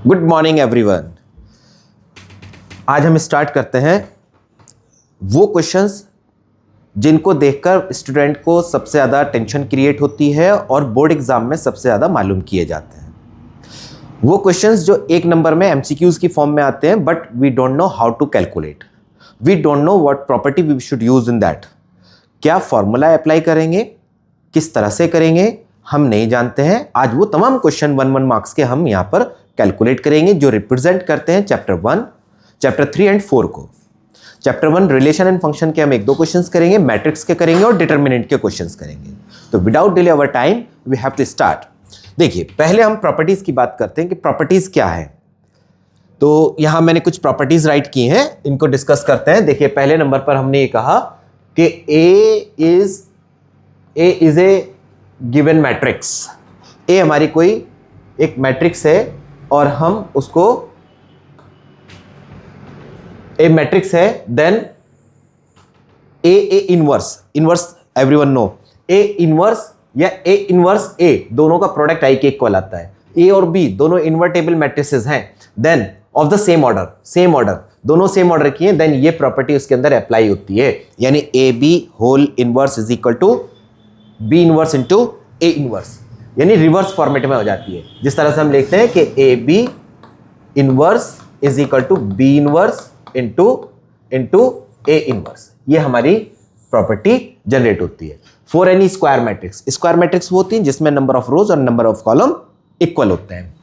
Good morning everyone. आज हम start करते हैं वो क्वेश्चंस जिनको देखकर स्टूडेंट को सबसे ज़्यादा टेंशन क्रिएट होती है और बोर्ड एग्जाम में सबसे ज़्यादा मालूम किए जाते हैं। वो क्वेश्चंस जो एक नंबर में एमसीक्यूज की फॉर्म में आते हैं but we don't know how to calculate, we don't know what property we should use in that. क्या फॉर्मूला अप्लाई करेंगे, किस तरह से करेंगे, हम नहीं जानते हैं। आज वो तमाम क्वेश्चन 1 मार्क्स के हम यहाँ पर कैलकुलेट करेंगे जो रिप्रेजेंट करते हैं चैप्टर 1, चैप्टर 3 एंड 4 को। चैप्टर 1 रिलेशन एंड फंक्शन के हम 1-2 क्वेश्चंस करेंगे, मैट्रिक्स के करेंगे और डिटरमिनेंट के क्वेश्चंस करेंगे। तो without delay our time we have to start. देखिए, पहले हम प्रॉपर्टीज की बात करते हैं कि प्रॉपर्टीज क्या है। तो यहां मैंने कुछ प्रॉपर्टीज राइट की हैं, इनको डिस्कस करते हैं। देखिए, पहले नंबर पर हमने ये कहा कि A is a given matrix. A हमारी कोई एक मैट्रिक्स है और हम उसको ए मैट्रिक्स है, then A inverse everyone know A inverse या ए इनवर्स ए दोनों का प्रोडक्ट आई के इक्वल आता है। ए और बी दोनों इन्वर्टेबल मैट्रिसेस हैं, then of the same order दोनों सेम ऑर्डर की हैं, देन ये प्रॉपर्टी उसके अंदर अप्लाई होती है। यानी A B whole inverse is equal to B inverse into A inverse, यानी रिवर्स फॉर्मेट में हो जाती है। जिस तरह से हम लिखते हैं कि A B inverse is equal to B inverse into A inverse, ये हमारी प्रॉपर्टी जनरेट होती है फॉर एनी स्क्वायर मैट्रिक्स वो होती है जिसमें नंबर ऑफ रोज और नंबर ऑफ कॉलम इक्वल होते हैं।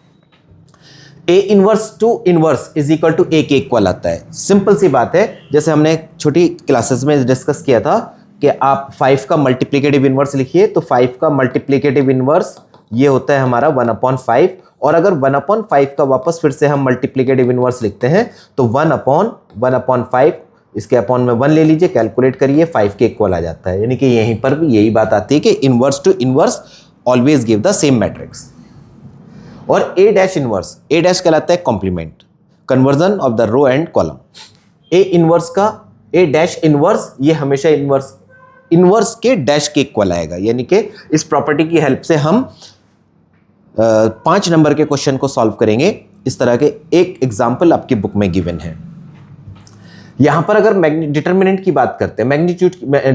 A inverse to inverse is equal to A के इक्वल आता है। सिंपल सी बात है, जैसे हमने छोटी क्लासेस में डिस्कस किया था कि आप 5 का मल्टीप्लिकेटिव इनवर्स लिखिए, तो 5 का मल्टीप्लिकेटिव इनवर्स ये होता है हमारा 1/5, और अगर 1/5 का वापस फिर से हम मल्टीप्लिकेटिव इनवर्स लिखते हैं तो 1/5 इसके अपॉन में 1 ले लीजिए, कैलकुलेट करिए, 5 के इक्वल आ जाता है। यानी कि यहीं पर भी यही बात आती है कि inverse to inverse always give the same matrix. और A dash inverse, A dash कहलाता है complement, conversion of the row and column. A inverse का ए डैश इनवर्स ये हमेशा इनवर्स के डैश के इक्वल आएगा। यानी कि इस प्रॉपर्टी की हेल्प से हम 5 नंबर के क्वेश्चन को सॉल्व करेंगे। इस तरह के एक एग्जाम्पल आपकी बुक में गिवन है। यहां पर अगर डिटरमिनेंट की बात करते हैं,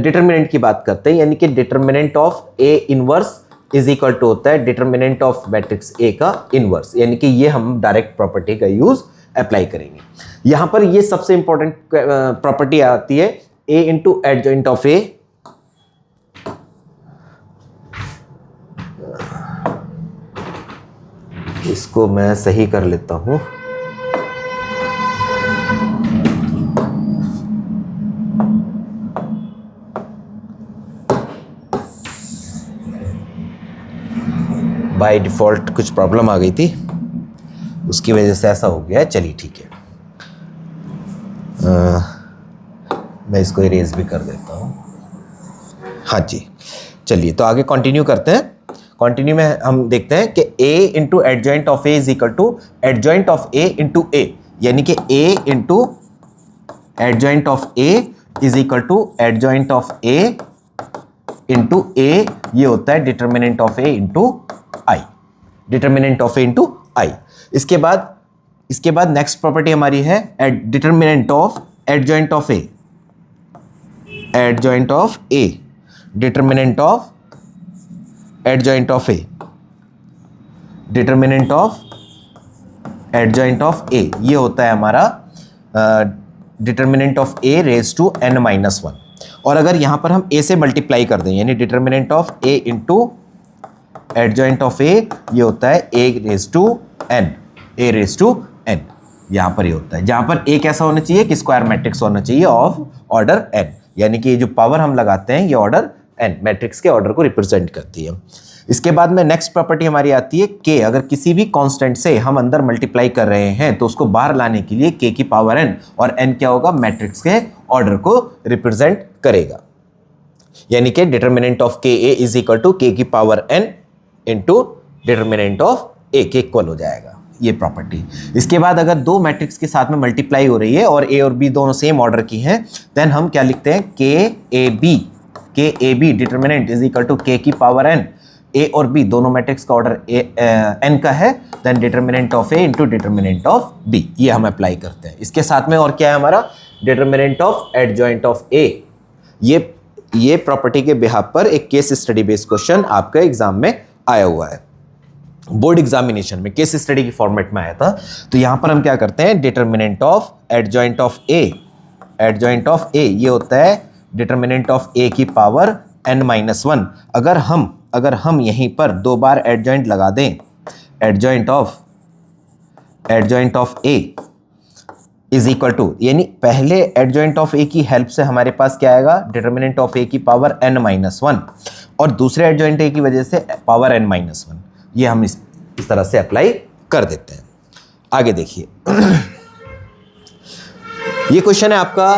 डिटरमिनेंट की बात करते हैं, यानी कि determinant of A inverse is equal to होता है डिटरमिनेंट ऑफ मैट्रिक्स ए का इनवर्स। यानी कि ये हम डायरेक्ट प्रॉपर्टी का यूज अप्लाई करेंगे। यहां पर ये सबसे इंपॉर्टेंट प्रॉपर्टी आती है ए इंटू एडजॉइंट ऑफ ए। इसको मैं सही कर लेता हूं। बाय डिफॉल्ट कुछ प्रॉब्लम आ गई थी, उसकी वजह से ऐसा हो गया है। चलिए ठीक है, मैं इसको इरेज भी कर देता हूं। हाँ जी, चलिए तो आगे कंटिन्यू करते हैं। कंटिन्यू में हम देखते हैं कि a into adjoint of A is equal to adjoint of A into A, यानी कि a into adjoint of A is equal to adjoint of A into A, ये होता है determinant of A into I, determinant of A into I. इसके बाद next property हमारी है determinant of adjoint of A, adjoint of A, determinant of adjoint of A, determinant of adjoint of A, ये होता है हमारा determinant of A raise to n-1। और अगर यहां पर हम a से मल्टीप्लाई कर दें, यानी determinant of a into adjoint of a, ये होता है a रेज टू n, यहां पर ये होता है। जहां पर a कैसा होना चाहिए कि स्क्वायर मैट्रिक्स होना चाहिए ऑफ ऑर्डर n, यानी कि ये जो पावर हम लगाते हैं ये ऑर्डर n मैट्रिक्स के ऑर्डर को रिप्रेजेंट करती है। इसके बाद में नेक्स्ट प्रॉपर्टी हमारी आती है k। अगर किसी भी कांस्टेंट से हम अंदर मल्टीप्लाई कर रहे हैं तो उसको बाहर लाने के लिए k की पावर n, और n क्या होगा, मैट्रिक्स के ऑर्डर को रिप्रेजेंट करेगा। यानी कि determinant of k a is equal to k की power n into determinant of a के इक्वल हो जाएगा, ये प्रॉपर्टी। इसके बाद अगर दो मैट्रिक्स के साथ में मल्टीप्लाई हो रही है और a और b दोनों सेम ऑर्डर की हैं, देन हम क्या लिखते हैं, k a b determinant is equal to k की पावर n ए और बी दोनों मैट्रिक्स का ऑर्डर n का है, then determinant of A into determinant of B, ये हम अप्लाई करते हैं। इसके साथ में और क्या है हमारा, determinant of adjoint of A. ये प्रॉपर्टी के बिहाफ पर एक केस स्टडी बेस्ड क्वेश्चन आपके एग्जाम में आया हुआ है, बोर्ड एग्जामिनेशन में केस स्टडी की फॉर्मेट में आया था। तो यहां पर हम क्या करते हैं, determinant of adjoint of A, adjoint of A ये होता है डिटर्मिनेंट ऑफ ए की पावर n-1। अगर हम यहीं पर 2 बार एडजॉइंट लगा दें, adjoint of A is equal to, यानी पहले एडजॉइंट ऑफ ए की हेल्प से हमारे पास क्या आएगा, डिटर्मिनेंट ऑफ ए की पावर n-1, और दूसरे एडजॉइंट ए की वजह से पावर n-1। ये हम इस तरह से अप्लाई कर देते हैं। आगे देखिए ये क्वेश्चन है आपका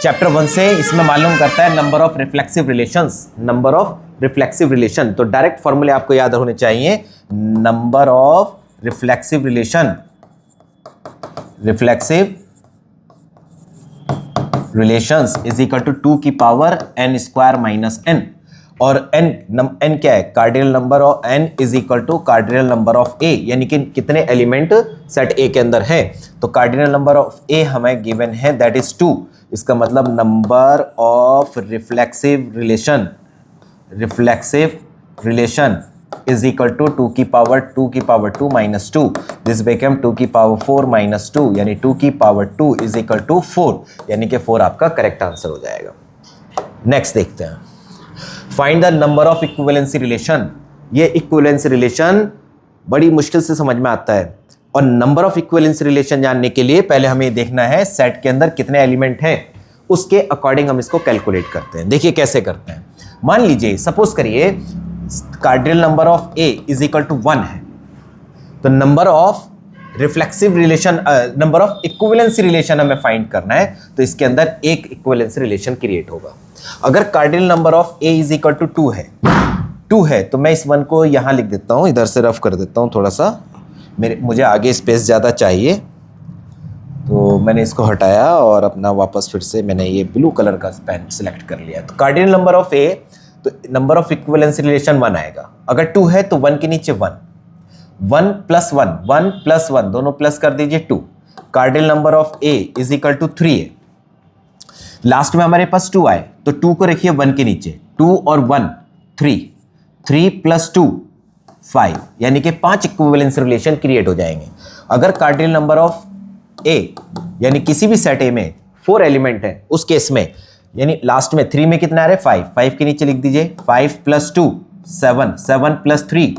चैप्टर 1 से, इसमें मालूम करता है number of reflexive relations, number of reflexive relation. तो डायरेक्ट फॉर्मूले आपको याद होने चाहिए, number of reflexive relation, reflexive relations is equal to 2 की power n square minus n, और n क्या है, cardinal number of n is equal to cardinal number of a, यानी कि कितने एलिमेंट सेट A के अंदर है। तो कार्डिनल नंबर ऑफ A हमें गिवन है, दैट इज 2। इसका मतलब number of reflexive relation is equal to 2 की पावर 2 माइनस 2, दिस बिकम 2 की पावर 4 माइनस 2, यानी 2 की पावर 2 इज इक्वल टू 4, यानी कि 4 आपका करेक्ट आंसर हो जाएगा। नेक्स्ट देखते हैं, find the number of equivalency relation. ये इक्विवेलेंसी रिलेशन बड़ी मुश्किल से समझ में आता है, और नंबर ऑफ इक्विवेलेंसी रिलेशन जानने के लिए पहले हमें देखना है सेट के अंदर कितने एलिमेंट हैं, उसके अकॉर्डिंग हम इसको कैलकुलेट करते हैं। देखिए कैसे करते हैं, मान लीजिए सपोज करिए cardinal number of A is equal to 1 है, तो number of reflexive relation, number of equivalency relation हमें फाइंड करना है, तो इसके अंदर एक इक्विवेलेंसी रिलेशन क्रिएट होगा। अगर cardinal number of A is equal to 2 है, तो मैं इस 1 को यहां लिख देता हूं, इधर से रफ कर देता हूं थोड़ा सा, मुझे आगे स्पेस ज़्यादा चाहिए, तो मैंने इसको हटाया और अपना वापस फिर से मैंने ये ब्लू कलर का पेन सिलेक्ट कर लिया। तो कार्डिनल नंबर ऑफ ए, तो नंबर ऑफ इक्विवेलेंसी रिलेशन 1 आएगा। अगर 2 है तो 1 के नीचे 1 प्लस 1 दोनों प्लस कर दीजिए 2। Cardinal number of A is equal to 3 है, लास्ट में हमारे पास 2 आए, तो 2 को रखिए 1 के नीचे, 2 और 1 3 प्लस 2 5, यानी कि 5 इक्विवेलेंस रिलेशन क्रिएट हो जाएंगे। अगर कार्डिनल नंबर ऑफ ए, यानी किसी भी सेट ए में 4 एलिमेंट है, उस केस में यानी लास्ट में 3 में कितना आ रहा है 5 के नीचे लिख दीजिए, 5 plus 2 7 plus 3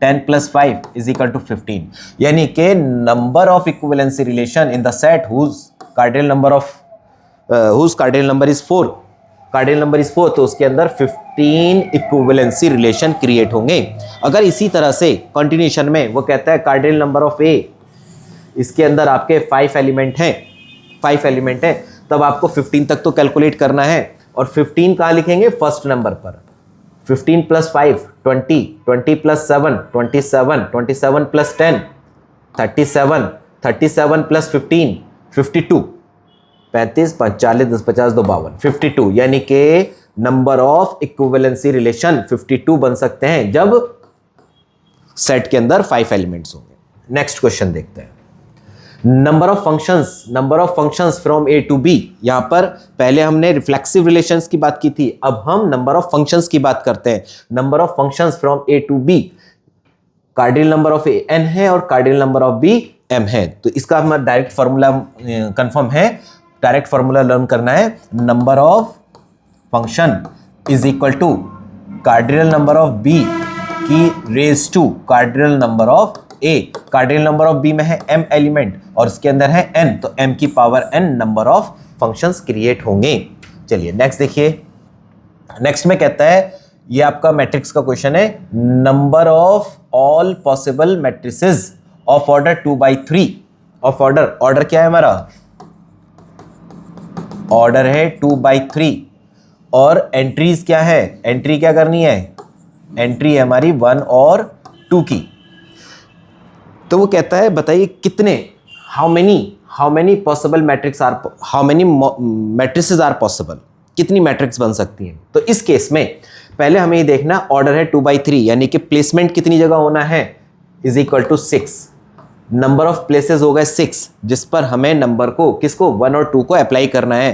10 plus 5 is equal to 15, यानी कि number of equivalency relation in the set whose cardinal number is 4, तो उसके अंदर 15 इक्विवेलेंसी रिलेशन क्रिएट होंगे। अगर इसी तरह से कंटिन्यूशन में वो कहता है कार्डिनल नंबर ऑफ ए, इसके अंदर आपके 5 एलिमेंट हैं, तब आपको 15 तक तो कैलकुलेट करना है, और 15 कहाँ लिखेंगे, फर्स्ट नंबर पर। 15 प्लस 5 20 प्लस 7 27 प्लस 10 37 प्लस 15 52 35 40 10 50 2 52 52, यानी कि नंबर ऑफ इक्विवेलेंसी रिलेशन 52 बन सकते हैं जब सेट के अंदर 5 एलिमेंट्स होंगे। नेक्स्ट क्वेश्चन देखते हैं, number of functions from A to B. यहां पर पहले हमने रिफ्लेक्सिव रिलेशंस की बात की थी, अब हम नंबर ऑफ फंक्शंस की बात करते हैं। Number of functions from A to B, cardinal number of A n है और cardinal number of B m है, तो इसका हमारा डायरेक्ट फार्मूला कंफर्म है, डायरेक्ट फार्मूला लर्न करना है। Number of function is equal to cardinal number of B की raise to cardinal number of A. Cardinal number of B में है m एलिमेंट और इसके अंदर है n, तो m की power n number of functions create होंगे। चलिए नेक्स्ट देखिए, नेक्स्ट में कहता है, ये आपका मैट्रिक्स का क्वेश्चन है, number of all possible matrices of order 2/3 of order क्या है हमारा, ऑर्डर है 2/3, और एंट्रीज क्या है, एंट्री क्या करनी है, एंट्री है हमारी 1 और 2 की। तो वो कहता है बताइए कितने, how many possible matrix are, how many matrices are possible, कितनी मैट्रिक्स बन सकती हैं। तो इस केस में पहले हमें ये देखना ऑर्डर है 2/3 यानी कि प्लेसमेंट कितनी जगह होना है is equal to 6, number of places हो गए 6 जिस पर हमें नंबर को किसको 1 और 2 को अप्लाई करना है।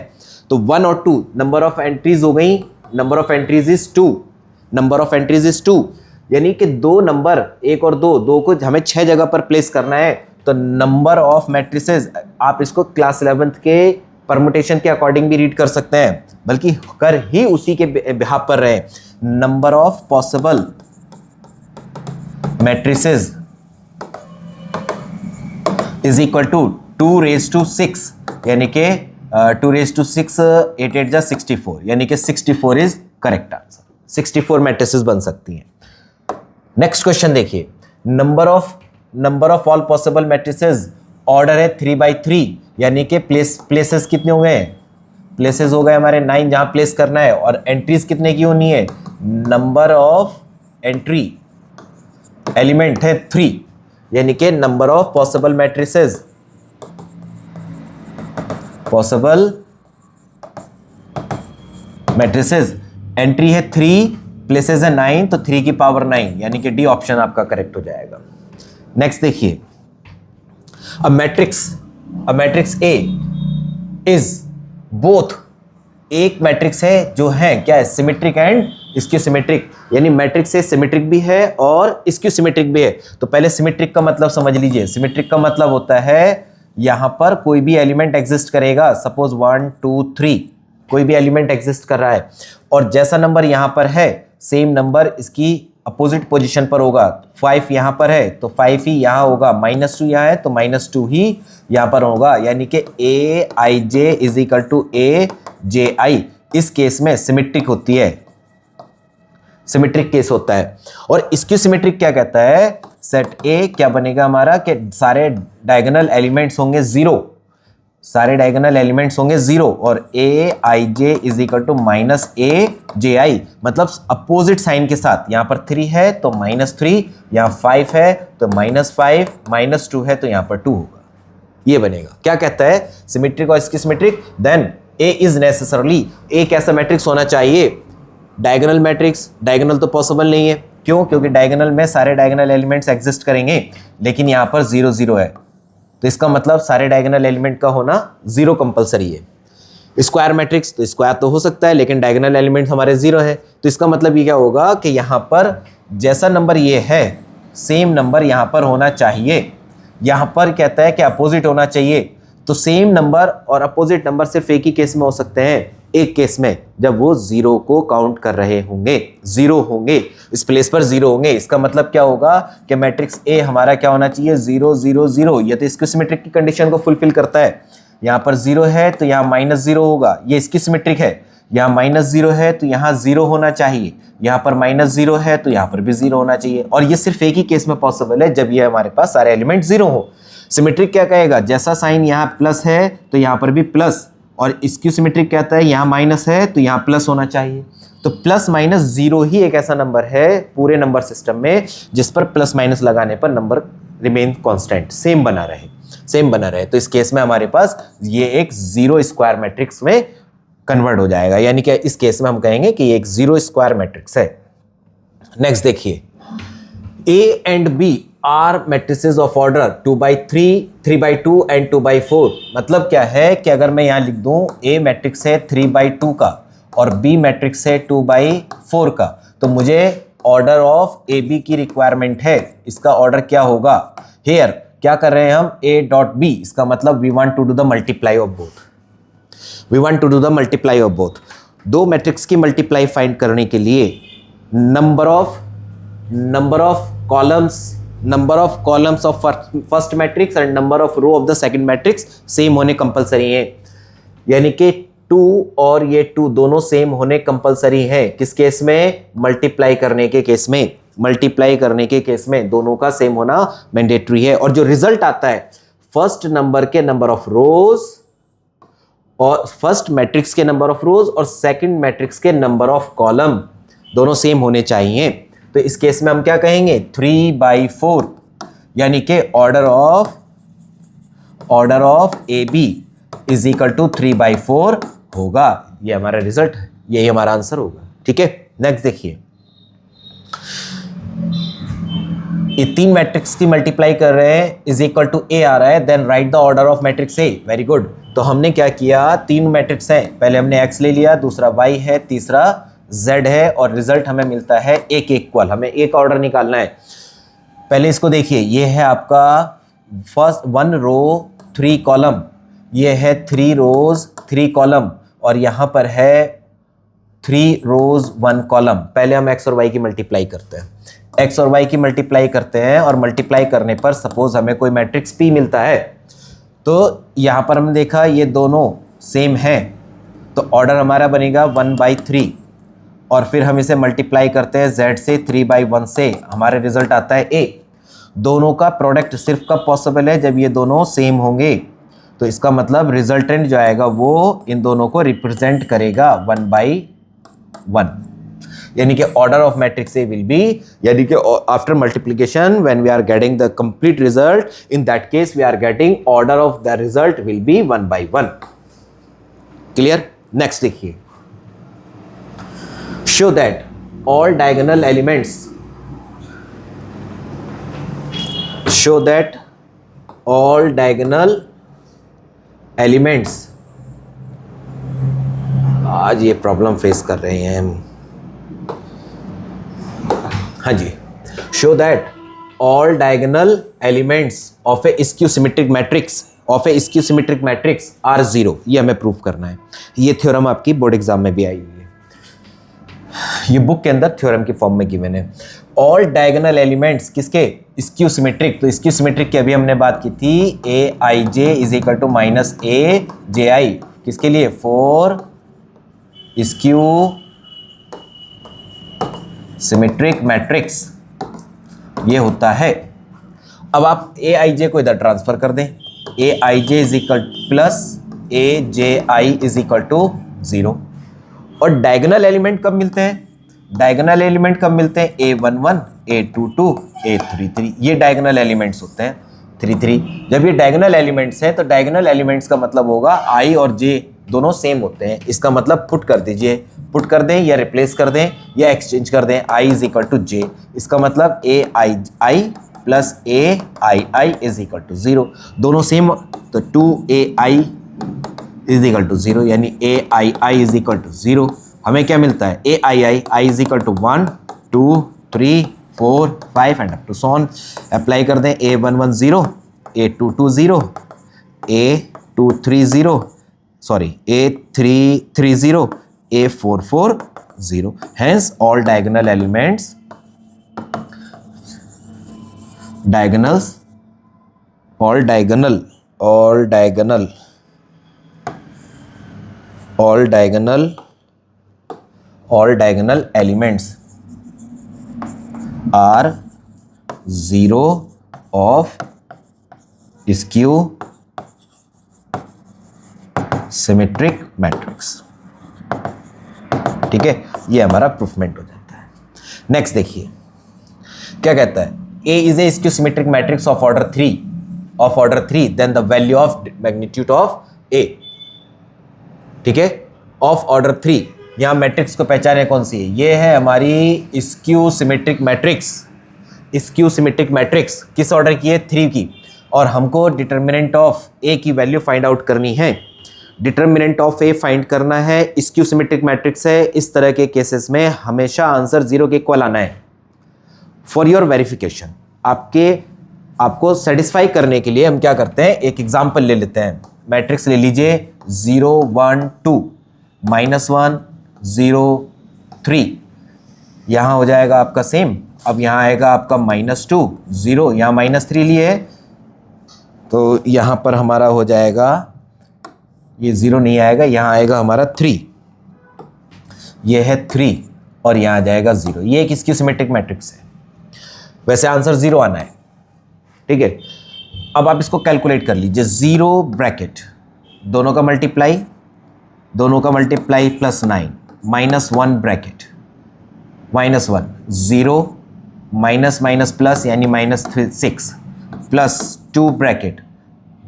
तो 1 और 2 नंबर ऑफ एंट्रीज हो गई, number of entries is 2, number of entries is 2 यानी कि दो नंबर 1 और 2 को हमें 6 जगह पर प्लेस करना है। तो नंबर ऑफ मैट्रिसेस आप इसको क्लास 11th के परमुटेशन के अकॉर्डिंग भी रीड कर सकते हैं, बल्कि कर ही उसी के बिहाफ पर रहे। Number of possible matrices is equal to 2⁶, यानी कि 2⁶, 8 8 जा 64, यानी कि 64 इज करेक्ट आंसर। 64 मैट्रिसेस बन सकती हैं। नेक्स्ट क्वेश्चन देखिए, number of all possible matrices order है 3/3 यानी कि प्लेसेस कितने हो गए, प्लेसेस हो गए हमारे 9 जहां प्लेस करना है, और एंट्रीज कितने की होनी है, नंबर ऑफ एंट्री एलिमेंट है 3 यानी कि number of possible matrices, entry है 3, प्लेसेस है 9, तो 3 की पावर 9 यानी कि डी ऑप्शन आपका करेक्ट हो जाएगा। नेक्स्ट देखिए, a matrix A is both, एक मैट्रिक्स है जो है क्या है, सिमेट्रिक एंड स्क्यू सिमेट्रिक, यानी मैट्रिक्स ए सिमेट्रिक भी है और स्क्यू सिमेट्रिक भी है। तो पहले सिमेट्रिक का मतलब समझ लीजिए। सिमेट्रिक का मतलब होता है यहां पर कोई भी एलिमेंट एग्जिस्ट करेगा, सपोज 1 2 3 कोई भी एलिमेंट एग्जिस्ट कर रहा है, और जैसा नंबर यहां पर है सेम नंबर इसकी अपोजिट पोजीशन पर होगा। 5 यहां पर है तो 5 ही यहां होगा, -2 यहां है तो -2 ही यहां पर होगा, यानी कि Aij is equal to AJI इस केस में सिमेट्रिक होती है, सिमेट्रिक केस होता है। और स्क्यू सिमेट्रिक क्या कहता है, सेट ए क्या बनेगा हमारा कि सारे डायगोनल एलिमेंट्स होंगे 0, सारे डायगोनल एलिमेंट्स होंगे 0, और Aij is equal to -AJI मतलब अपोजिट साइन के साथ। यहां पर 3 है तो -3, यहां 5 है तो -5, -2 है तो यहां पर 2 होगा, ये बनेगा। क्या कहता है, सिमेट्रिक और skew symmetric, then A is necessarily, A कैसा मैट्रिक्स होना चाहिए, डायगोनल मैट्रिक्स। डायगोनल तो पॉसिबल नहीं है, क्यों, क्योंकि डायगोनल में सारे डायगोनल एलिमेंट्स एग्जिस्ट करेंगे, लेकिन यहां पर 0 0 है, तो इसका मतलब सारे डायगोनल एलिमेंट का होना 0 कंपलसरी है। स्क्वायर मैट्रिक्स, तो स्क्वायर तो हो सकता है लेकिन डायगोनल एलिमेंट हमारे 0 है, तो इसका मतलब ये क्या होगा कि यहाँ पर जैसा नंबर ये है सेम नंबर यहाँ पर होना चाहिए। यहाँ पर कहता है कि अपोजिट होना चाहिए, तो सेम नंबर और अपोजिट नंबर सिर्फ एक ही केस में हो सकते हैं, एक केस में जब वो 0 को काउंट कर रहे होंगे, 0 होंगे, इस प्लेस पर 0 होंगे। इसका मतलब क्या होगा कि मैट्रिक्स ए हमारा क्या होना चाहिए, 0 0 0, ये तो स्क्यू सिमेट्रिक की कंडीशन को फुलफिल करता है। यहाँ पर 0 है तो यहाँ -0 होगा, ये स्क्यू सिमेट्रिक है। यहाँ -0 है तो यहाँ 0 होना चाहिए, यहाँ पर -0 है तो यहाँ पर भी 0 होना चाहिए, और ये सिर्फ एक ही केस में पॉसिबल है, जब ये हमारे पास सारे एलिमेंट 0 हो। सिमेट्रिक क्या कहेगा, जैसा साइन यहाँ प्लस है तो यहाँ पर भी प्लस, और स्क्यू सिमेट्रिक कहता है यहाँ माइनस है तो यहाँ प्लस होना चाहिए। तो प्लस माइनस 0 ही एक ऐसा नंबर है पूरे नंबर सिस्टम में जिस पर प्लस माइनस लगाने पर नंबर रिमेन कांस्टेंट, सेम बना रहे। तो इस केस में हमारे पास ये एक 0 स्क्वायर मैट्रिक्स में कन्वर्ट हो जाएगा, यानी कि इस केस में हम कहेंगे कि ये एक 0 स्क्वायर मैट्रिक्स है। नेक्स्ट देखिए, A and B are matrices of order 2/3, 3/2 and 2/4। मतलब क्या है कि अगर मैं यहाँ लिख दूं A मैट्रिक्स है 3/2 का और B मैट्रिक्स है 2/4 का, तो मुझे ऑर्डर ऑफ AB की रिक्वायरमेंट है। इसका ऑर्डर क्या होगा, हेयर क्या कर रहे हैं हम, A.B, इसका मतलब we want to do the multiply of both. दो मैट्रिक्स की मल्टीप्लाई फाइंड करने के लिए number of columns of first matrix and number of row of the second matrix same होने कंपलसरी है, यानी कि 2 और ये 2 दोनों सेम होने कंपलसरी है। किस केस में, मल्टीप्लाई करने के केस में दोनों का सेम होना मैंडेटरी है। और जो रिजल्ट आता है फर्स्ट नंबर के नंबर ऑफ रोज और फर्स्ट मैट्रिक्स के नंबर ऑफ रोज और सेकंड मैट्रिक्स के नंबर ऑफ कॉलम दोनों सेम होने चाहिए। तो इस केस में हम क्या कहेंगे, 3/4, यानी कि order of AB is equal to 3/4 होगा। ये हमारा रिजल्ट, यही हमारा आंसर होगा। ठीक है। नेक्स्ट देखिए, ये 3 मैट्रिक्स की मल्टीप्लाई कर रहे हैं, इज इक्वल टू ए आ रहा है, then write the order of matrix A. Very good. तो हमने क्या किया, 3 मैट्रिक्स हैं, पहले हमने एक्स ले लिया, दूसरा वाई है, तीसरा जेड है, और रिजल्ट हमें मिलता है एक इक्वल। हमें एक ऑर्डर निकालना है। पहले इसको देखिए, ये है आपका फर्स्ट 1 रो 3 कॉलम, ये है 3 रोज 3 कॉलम, और यहाँ पर है 3 रोज 1 कॉलम। पहले हम एक्स और वाई की मल्टीप्लाई करते हैं, एक्स और वाई की मल्टीप्लाई करते हैं, और मल्टीप्लाई करने पर सपोज हमें कोई मैट्रिक्स पी मिलता है, तो यहाँ पर हमने देखा ये दोनों सेम हैं, तो ऑर्डर हमारा बनेगा 1/3, और फिर हम इसे मल्टीप्लाई करते हैं z से 3/1 से, हमारे रिजल्ट आता है a। दोनों का प्रोडक्ट सिर्फ कब पॉसिबल है, जब ये दोनों सेम होंगे। तो इसका मतलब रिजल्टेंट जो आएगा वो इन दोनों को रिप्रेजेंट करेगा 1/1, यानी कि order of matrix A will be, यानी कि after multiplication when we are getting the complete result, in that case we are getting order of the result will be 1/1। Clear. Next देखिए, show that all diagonal elements आज ये problem face कर रहे हैं हम। हाँ जी, show that all diagonal elements of a skew symmetric matrix are 0। ये हमें प्रूफ करना है। ये थ्योरम आपकी बोर्ड एग्जाम में भी आई हुई है, ये बुक के अंदर थ्योरम की फॉर्म में गिवन है। ऑल डायगोनल एलिमेंट्स किसके, स्क्यू सिमेट्रिक। तो स्क्यू सिमेट्रिक की अभी हमने बात की थी, ए I J is equal to minus A J आई, किसके लिए, फॉर स्क्यू सिमेट्रिक मैट्रिक्स, ये होता है। अब आप ए आई जे को इधर ट्रांसफर कर दें, A I J is equal plus A J I is equal to 0। और डायगोनल एलिमेंट कब मिलते हैं, डायगोनल एलिमेंट कब मिलते हैं, A11, A22, A33, ये डायगोनल एलिमेंट्स होते हैं 3 जब ये डायगोनल एलिमेंट्स हैं तो डायगोनल एलिमेंट्स का मतलब होगा I और J दोनों सेम होते हैं। इसका मतलब पुट कर दीजिए, पुट कर दें या रिप्लेस कर दें या एक्सचेंज कर दें, I is equal to J, इसका मतलब AI plus AI is equal to 0, दोनों सेम, तो 2AI इज इक्वल टू 0, यानी AII इज इक्वल टू 0। हमें क्या मिलता है, AII I is equal to 1 2 3 4 5 and up to so on. Apply कर दें, A11 0, A22 0, A23 0, sorry A33 0, A44 0। Hence all diagonal elements, diagonals, all diagonal elements are 0 of skew symmetric matrix। ठीक है, ये हमारा प्रूफमेंट हो जाता है। नेक्स्ट देखिए क्या कहता है, A is a skew symmetric matrix of order 3, then the value of magnitude of A। ठीक है, ऑफ ऑर्डर 3, यहाँ मैट्रिक्स को पहचाने कौन सी है, ये है हमारी skew symmetric matrix. Skew symmetric matrix किस ऑर्डर की है, 3 की, और हमको डिटर्मिनेंट ऑफ ए की वैल्यू फाइंड आउट करनी है। डिटर्मिनेंट ऑफ ए फाइंड करना है, स्क्यू सिमेट्रिक मैट्रिक्स है, इस तरह के केसेस में हमेशा आंसर 0 के इक्वल आना है। फॉर योर वेरिफिकेशन, आपको सेटिस्फाई करने के लिए हम क्या करते हैं, एक एग्जाम्पल ले लेते हैं। मैट्रिक्स ले लीजिए 0 1 2 -1 0 3, यहाँ हो जाएगा आपका सेम। अब यहाँ आएगा आपका -2 0, यहाँ -3 लिए है तो यहाँ पर हमारा हो जाएगा, ये 0 नहीं आएगा, यहाँ आएगा हमारा 3, ये है 3 और यहाँ आ जाएगा 0। ये एक स्क्यू सिमेट्रिक मैट्रिक्स है, वैसे आंसर 0 आना है। ठीक है, अब आप इसको कैलकुलेट कर लीजिए, 0 ब्रैकेट, दोनों का multiply plus 9 -1 bracket -1 0 minus plus यानी -6 प्लस 2 ब्रैकेट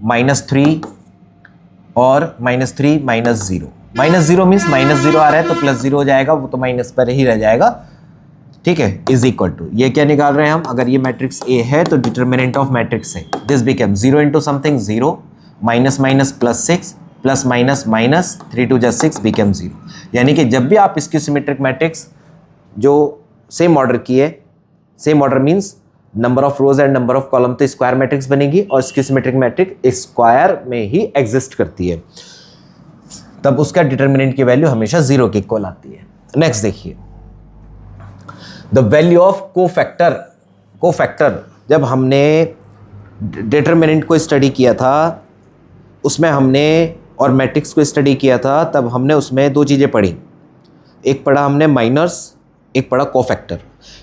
-3 और -3 -0 -0 मीन्स -0 आ रहा है तो +0 हो जाएगा, वो तो माइनस पर ही रह जाएगा, ठीक है। इज इक्वल टू, ये क्या निकाल रहे हैं हम, अगर ये मैट्रिक्स ए है तो डिटर्मिनेंट ऑफ मैट्रिक्स है, this become 0 into something 0, minus minus +6 plus minus minus 3 2 6 become 0। यानी कि जब भी आप इसकी सिमेट्रिक मैट्रिक्स जो सेम ऑर्डर की है, same order means number of rose and number of column, तो स्क्वायर मैट्रिक्स बनेगी और इसकी सिमेट्रिक मैट्रिक्स स्क्वायर में ही एग्जिस्ट करती है, तब उसका डिटर्मिनेंट की वैल्यू हमेशा 0 के इक्वल आती है। नेक्स्ट देखिए, the value of cofactor. Cofactor जब हमने डिटर्मिनेंट को स्टडी किया था उसमें हमने, और मैट्रिक्स को स्टडी किया था, तब हमने उसमें दो चीज़ें पढ़ी, एक पढ़ा हमने माइनर्स, एक पढ़ा कोफैक्टर।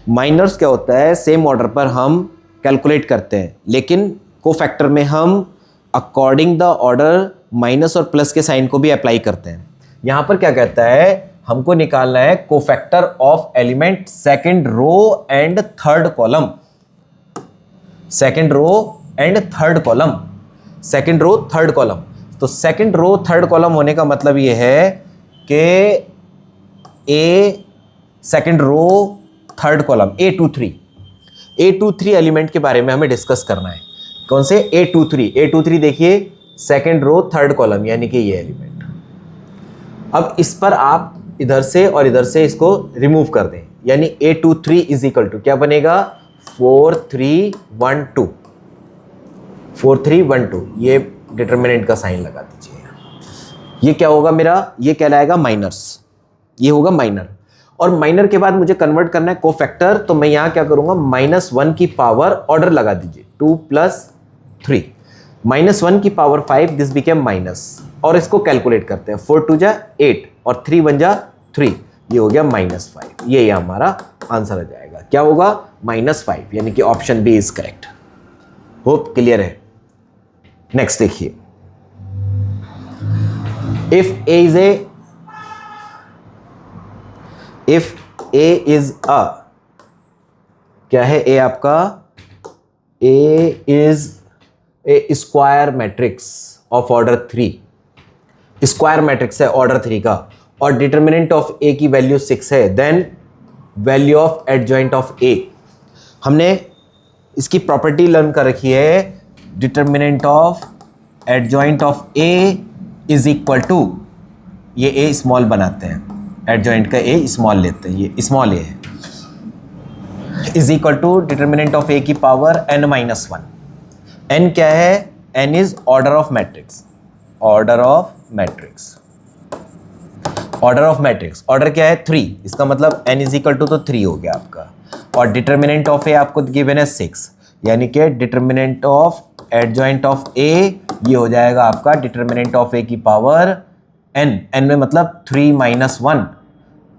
माइनर्स क्या होता है, सेम ऑर्डर पर हम कैलकुलेट करते हैं, लेकिन कोफैक्टर में हम अकॉर्डिंग द ऑर्डर माइनस और प्लस के साइन को भी अप्लाई करते हैं। यहाँ पर क्या कहता है, हमको निकालना है cofactor of element second row and third column, second row and third column, second row third column. तो सेकंड रो थर्ड कॉलम होने का मतलब ये है कि A second row third column A23 element के बारे में हमें डिस्कस करना है। कौन से, A23 देखिए सेकंड रो थर्ड कॉलम, यानी कि ये एलिमेंट। अब इस पर आप इधर से और इधर से इसको रिमूव कर दें, यानी A23 इज इक्वल टू क्या बनेगा, 4312, 4312, ये डिटर्मिनेंट का साइन लगा दीजिए। ये क्या होगा मेरा, ये कहलाएगा माइनर्स, ये होगा माइनर। और माइनर के बाद मुझे कन्वर्ट करना है कोफैक्टर, तो मैं यहां क्या करूंगा, -1 की पावर ऑर्डर लगा दीजिए, 2 + 3, -1 की पावर 5, दिस बिकेम माइनस, और इसको कैलकुलेट करते हैं, 4 2 जा 8 और 3 1 जा 3, ये हो गया -5। ये हमारा आंसर आ जाएगा, क्या होगा, -5, यानी कि option B is correct. Hope clear है। नेक्स्ट देखिए, इफ A is a, क्या है A आपका, A is a square matrix of order 3, square matrix है ऑर्डर 3 का, और डिटर्मिनेंट ऑफ A की वैल्यू 6 है, then value of adjoint of A। हमने इसकी प्रॉपर्टी लर्न कर रखी है, determinant of adjoint of A is equal to, ये A स्मॉल बनाते हैं, एडजॉइंट का A स्मॉल लेते हैं, ये स्मॉल A है, is equal to determinant of A की पावर n-1। n क्या है, n is order of matrix, order of matrix, order of matrix, order क्या है 3, इसका मतलब n इज इक्वल टू तो 3 हो गया आपका, और डिटर्मिनेंट ऑफ A आपको गिवन है 6, यानी कि determinant of adjoint of A ये हो जाएगा आपका डिटर्मिनेंट ऑफ A की पावर n, n में मतलब 3 - 1,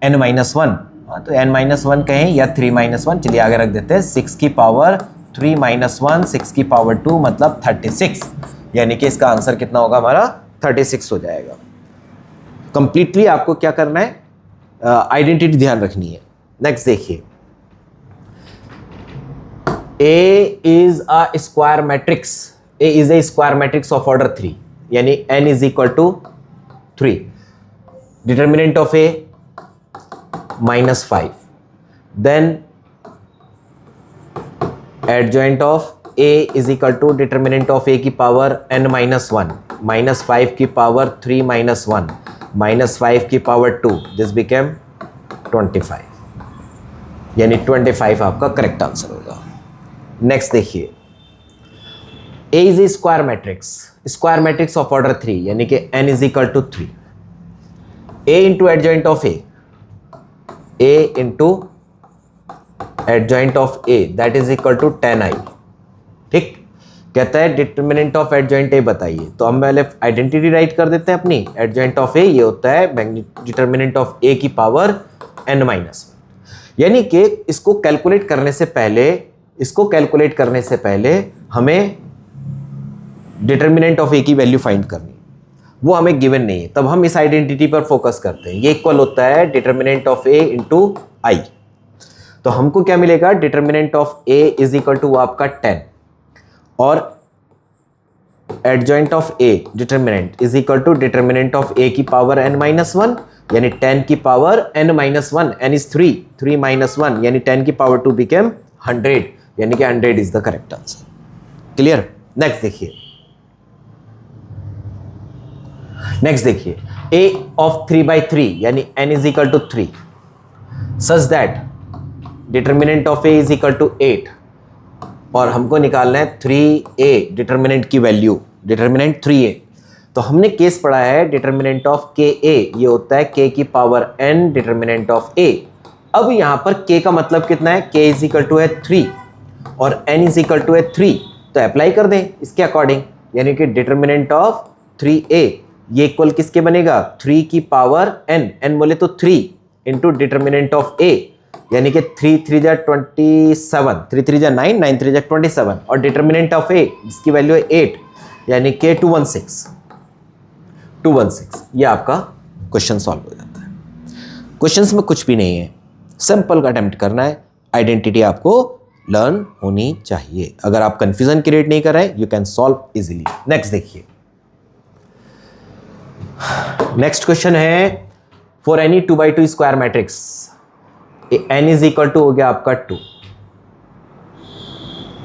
n-1, तो n-1 कहें या 3 - 1, चलिए आगे रख देते हैं, 6 की पावर 3 - 1, 6 की पावर 2 मतलब 36, यानी कि इसका आंसर कितना होगा हमारा, 36 हो जाएगा। कंप्लीटली आपको क्या करना है, आइडेंटिटी ध्यान रखनी है। नेक्स्ट देखिए, A is a square matrix, A is a square matrix of order 3, यानी n is equal to 3, determinant of A -5, then adjoint of A is equal to determinant of A की power n-1, -5 की power 3 - 1, -5 की power 2, this became 25, यानी 25 आपका correct answer होगा। Next देखिए, A is a square matrix of order 3, यानी कि n is equal to 3, A into adjoint of A into adjoint of A that is equal to 10i। ठीक, कहता है determinant of adjoint A बताइए, तो हम पहले आइडेंटिटी राइट कर देते हैं अपनी, एडजॉइंट ऑफ A ये होता है डिटर्मिनेंट ऑफ A की पावर n-1, यानी कि इसको कैलकुलेट करने से पहले हमें डिटर्मिनेंट ऑफ A की वैल्यू फाइंड करनी, वो हमें गिवन नहीं है, तब हम इस आइडेंटिटी पर फोकस करते हैं। ये इक्वल होता है determinant of A into I, तो हमको क्या मिलेगा, determinant of A is equal to आपका 10, और adjoint of A determinant is equal to determinant of A की पावर n माइनस वन, यानी 10 की power n minus one, n is 3, 3 minus one यानी 10 की पावर 2 बिकेम 100, यानी कि 100 is the correct answer. Clear? Next देखिए a ऑफ 3/3 यानी n is equal to 3 such that determinant of a is equal to 8, और हमको निकालना है 3a डिटर्मिनेंट की वैल्यू, डिटर्मिनेंट 3a। तो हमने केस पढ़ा है डिटर्मिनेंट ऑफ ka, ये होता है k की power n determinant of a। अब यहां पर k का मतलब कितना है, k इज इक्वल टू है 3 और n इज इक्वल टू है 3, तो अप्लाई कर दें इसके अकॉर्डिंग, यानी कि डिटर्मिनेंट ऑफ 3a ये इक्वल किसके बनेगा, 3 की पावर n, n बोले तो 3 इंटू डिटर्मिनेंट ऑफ a, यानी कि 3 3 जा 27, 3 3 जा 9, 9 3 जा 27, और डिटर्मिनेंट ऑफ a जिसकी वैल्यू है 8, यानी कि 216। ये आपका क्वेश्चन सॉल्व हो जाता है। क्वेश्चंस में कुछ भी नहीं है, सिंपल का अटेम्प्ट करना है, आइडेंटिटी आपको लर्न होनी चाहिए। अगर आप कंफ्यूजन क्रिएट नहीं कर रहे, you can solve easily. Next देखिए, नेक्स्ट क्वेश्चन है for any 2x2 square matrix n is equal to हो गया आपका 2,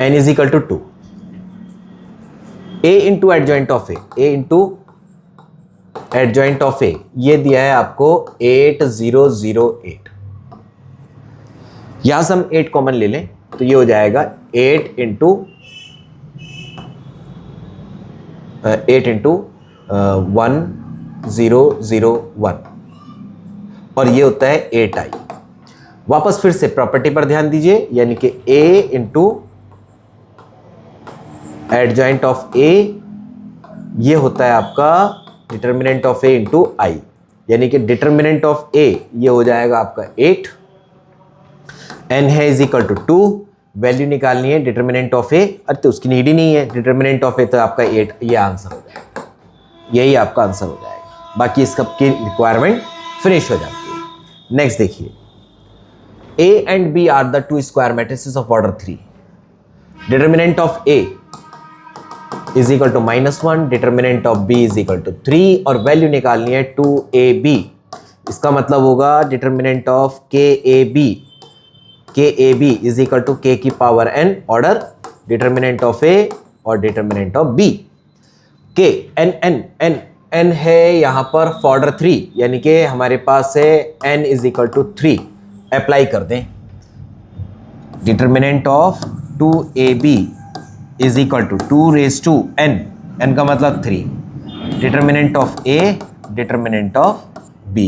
n is equal to 2, a into adjoint of a into adjoint of a, ये दिया है आपको 8008। यहां से हम 8 कॉमन ले लें तो ये हो जाएगा 8 इंटू 1001, और ये होता है 8i। वापस फिर से प्रॉपर्टी पर ध्यान दीजिए, यानी कि a into adjoint of a ये होता है आपका determinant of a into i, यानी कि डिटर्मिनेंट ऑफ a ये हो जाएगा आपका 8, n है इज इक्वल टू 2, वैल्यू निकालनी है डिटर्मिनेंट ऑफ a, अरे तो उसकी नीड ही नहीं है, डिटर्मिनेंट ऑफ a तो आपका 8, ये आंसर हो जाएगा, यही आपका आंसर हो जाएगा। बाकी इसका की रिक्वायरमेंट फिनिश हो जाती है। नेक्स्ट देखिए, A and B are the two square matrices of order 3. Determinant of A is equal to -1, determinant of B is equal to 3, और वैल्यू निकालनी है 2AB। इसका मतलब होगा determinant of KAB is equal to K की power n order determinant of A और determinant of B। K n है यहाँ पर ऑर्डर 3, यानी कि हमारे पास है n is equal to 3, apply कर दें determinant of 2ab is equal to 2 raise to n, n का मतलब 3, determinant of a determinant of b,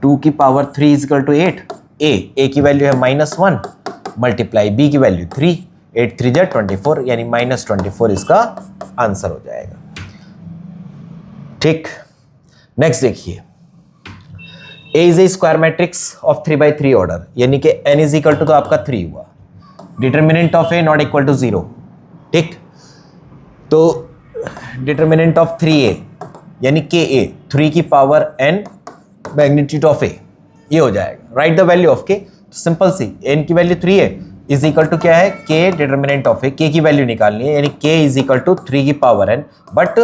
2 की power 3 is equal to 8, a की वैल्यू है -1 मल्टीप्लाई b की वैल्यू 3, 8 3 जा 24, यानी -24 इसका आंसर हो जाएगा। ठीक, नेक्स्ट देखिए, A is a square matrix of 3x3 order, यानी कि n इज इक्वल टू तो आपका 3 हुआ, determinant of A not equal to 0। ठीक, तो डिटर्मिनेंट ऑफ 3a यानी KA 3 की power n magnitude of A, ये हो जाएगा। Write the value of K, simple सी, n की वैल्यू 3 है इज इक्वल टू क्या है, K determinant of A, K की वैल्यू निकालनी है, यानी K इज इक्वल टू 3 की पावर n, बट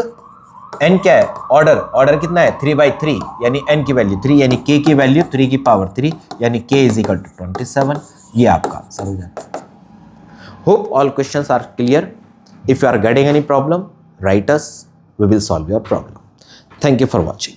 n क्या है, ऑर्डर कितना है 3/3, यानी n की वैल्यू 3, यानी k की वैल्यू 3 की पावर 3, यानी k इज इक्वल टू 27। ये आपका आंसर हो जाता है। Hope all questions are clear. If you are getting any problem, write us, we will solve your problem. Thank you for watching.